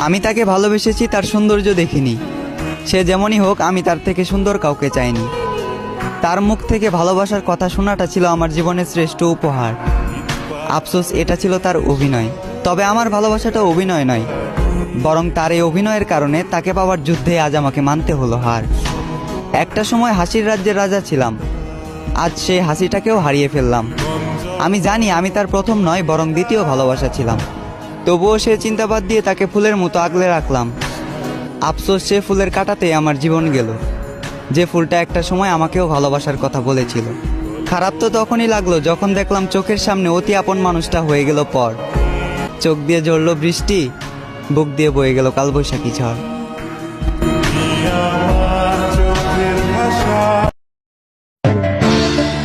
আমি তাকে ভালোবেসেছি তার সৌন্দর্য দেখিনি। সে যেমনই হোক, আমি তার থেকে সুন্দর কাউকে চাইনি। তার মুখ থেকে ভালোবাসার কথা শোনাটা ছিল আমার জীবনের শ্রেষ্ঠ উপহার। আফসোস, এটা ছিল তার অভিনয়। তবে আমার ভালোবাসাটা অভিনয় নয়, বরং তার এই অভিনয়ের কারণে তাকে পাওয়ার যুদ্ধে আজ আমাকে মানতে হলো হার। একটা সময় হাসির রাজ্যের রাজা ছিলাম, আজ সেই হাসিটাকেও হারিয়ে ফেললাম। আমি জানি আমি তার প্রথম নয়, বরং দ্বিতীয় ভালোবাসা ছিলাম। তবুও সে চিন্তাবাদ দিয়ে তাকে ফুলের মতো আগলে রাখলাম। আফসোস, সে ফুলের কাঁটাতে আমার জীবন গেল, যে ফুলটা একটা সময় আমাকেও ভালোবাসার কথা বলেছিল। খারাপ তো তখনই লাগলো যখন দেখলাম চোখের সামনে অতি আপন মানুষটা হয়ে গেল পর। চোখ দিয়ে ঝরল বৃষ্টি, বুক দিয়ে বয়ে গেল কালবৈশাখী ঝড়।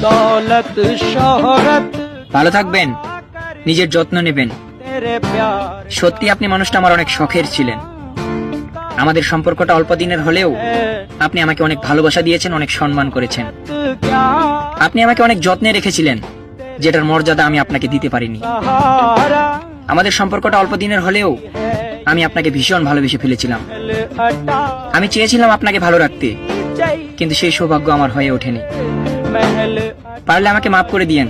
दौलत शोहरत ভালো থাকবেন, নিজের যত্ন নেবেন। तेरे प्यार সত্যি আপনি মানুষটা আমার অনেক শখের ছিলেন। আমাদের সম্পর্কটা অল্প দিনের হলেও আপনি আমাকে অনেক ভালোবাসা দিয়েছেন, অনেক সম্মান করেছেন। क्या আপনি আমাকে অনেক যত্নে রেখেছিলেন, যেটার মর্যাদা আমি আপনাকে দিতে পারিনি। सहारा আমাদের সম্পর্কটা অল্প দিনের হলেও আমি আপনাকে ভীষণ ভালোবেসে ফেলেছিলাম। हटा আমি চেয়েছিলাম আপনাকে ভালো রাখতে, কিন্তু সেই সৌভাগ্য আমার হয়ে ওঠেনি। महल পারলে আমাকে মাফ করে দিয়েন,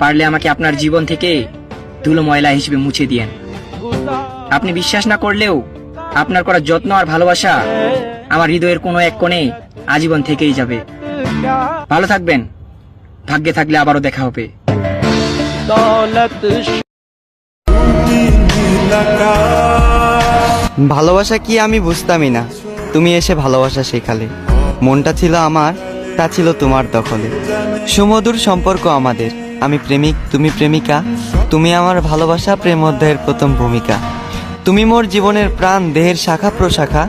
পারলে আমাকে আপনার জীবন থেকে ধুলো ময়লা হিসেবে মুছে দিয়েন। আপনি বিশ্বাস না করলেও আপনার করা যত্ন আর ভালোবাসা আমার হৃদয়ের কোনো এক কোণে আজীবন থেকেই যাবে। ভালো থাকবেন, ভাগ্যে থাকলে আবারও দেখা হবে। दौलत ভালোবাসা কি আমি বুঝতামই না, তুমি এসে ভালোবাসা শেখালে। মনটা ছিল আমার, তা ছিল তোমার দখলে। সুমধুর সম্পর্ক আমাদের, আমি প্রেমিক তুমি প্রেমিকা। তুমি আমার ভালোবাসা, প্রেম অধ্যায়ের প্রথম ভূমিকা। তুমি মোর জীবনের প্রাণ, দেহের শাখা প্রশাখা।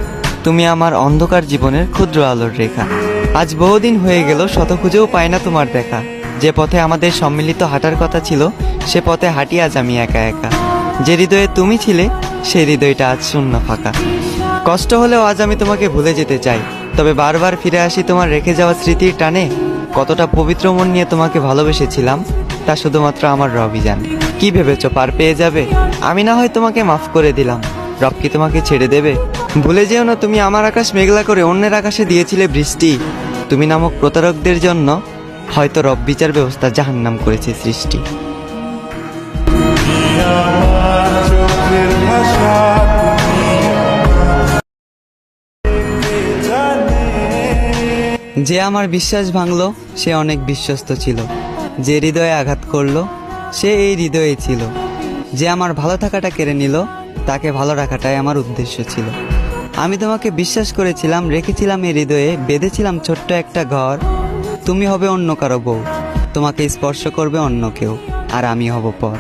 তুমি আমার অন্ধকার জীবনের ক্ষুদ্র আলোর রেখা। আজ বহুদিন হয়ে গেল, শত খুঁজেও পাই না তোমার দেখা। যে পথে আমাদের সম্মিলিত হাঁটার কথা ছিল, সে পথে হাঁটি আজ আমি একা একা। যে হৃদয়ে তুমি ছিলে, সেই হৃদয়টা আজ শূন্য ফাঁকা। কষ্ট হলেও আজ আমি তোমাকে ভুলে যেতে চাই, তবে বারবার ফিরে আসি তোমার রেখে যাওয়া স্মৃতির টানে। কতটা পবিত্র মন নিয়ে তোমাকে ভালোবেসেছিলাম, তা শুধুমাত্র আমার রবই জানে। কি ভেবেছো পার পেয়ে যাবে? আমি না হয় তোমাকে মাফ করে দিলাম, রব কি তোমাকে ছেড়ে দেবে? ভুলে যেও না, তুমি আমার আকাশ মেঘলা করে অন্যের আকাশে দিয়েছিলে বৃষ্টি। তুমি নামক প্রতারকদের জন্য হয়তো রব বিচার ব্যবস্থা জাহান্নাম করেছে সৃষ্টি। যে আমার বিশ্বাস ভাঙলো, সে অনেক বিশ্বস্ত ছিল। যে হৃদয়ে আঘাত করলো, সে এই হৃদয়ে ছিল। যে আমার ভালো থাকাটা কেড়ে নিল, তাকে ভালো রাখাটাই আমার উদ্দেশ্য ছিল। আমি তোমাকে বিশ্বাস করেছিলাম, রেখেছিলাম এই হৃদয়ে, বেঁধেছিলাম ছোট্ট একটা ঘর। তুমি হবে অন্য কারো বউ, তোমাকে স্পর্শ করবে অন্য কেউ, আর আমি হব পর।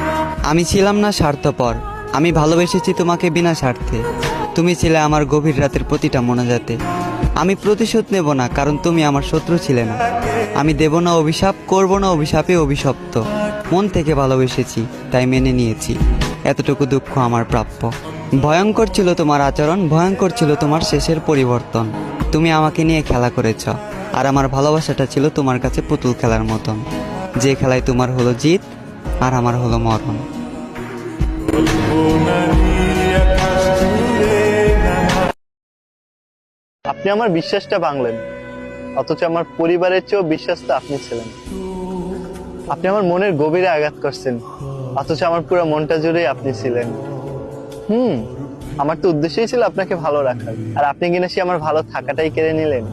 আমি ছিলাম না স্বার্থপর, আমি ভালোবেসেছি তোমাকে বিনা স্বার্থে। তুমি ছিলে আমার গভীর রাতের প্রতিটা মোনাজাতে। আমি প্রতিশোধ নেব না, কারণ তুমি আমার শত্রু ছিলে না। আমি দেব না অভিশাপ, করব না অভিশাপে অভিশপ্ত। মন থেকে ভালোবেসেছি, তাই মেনে নিয়েছি। এতটুকু দুঃখ আমার প্রাপ্য। ভয়ঙ্কর ছিল তোমার আচরণ, ভয়ঙ্কর ছিল তোমার শেষের পরিবর্তন। তুমি আমাকে নিয়ে খেলা করেছ, আর আমার ভালোবাসাটা ছিল তোমার কাছে পুতুল খেলার মতন, যে খেলায় তোমার হলো জিত আর আমার হলো মরণ। আপনি আমার বিশ্বাসটা ভাঙলেন, অথচ আমার পরিবারের চেয়েও বিশ্বাস তো আপনি ছিলেন। আপনি আমার মনের গভীরে আঘাত করছেন, অথচ আমার পুরো মনটা জুড়েই আপনি ছিলেন। আমার তো উদ্দেশ্যই ছিল আপনাকে ভালো রাখার, আর আপনি কিনা সে আমার ভালো থাকাটাই কেড়ে নিলেন।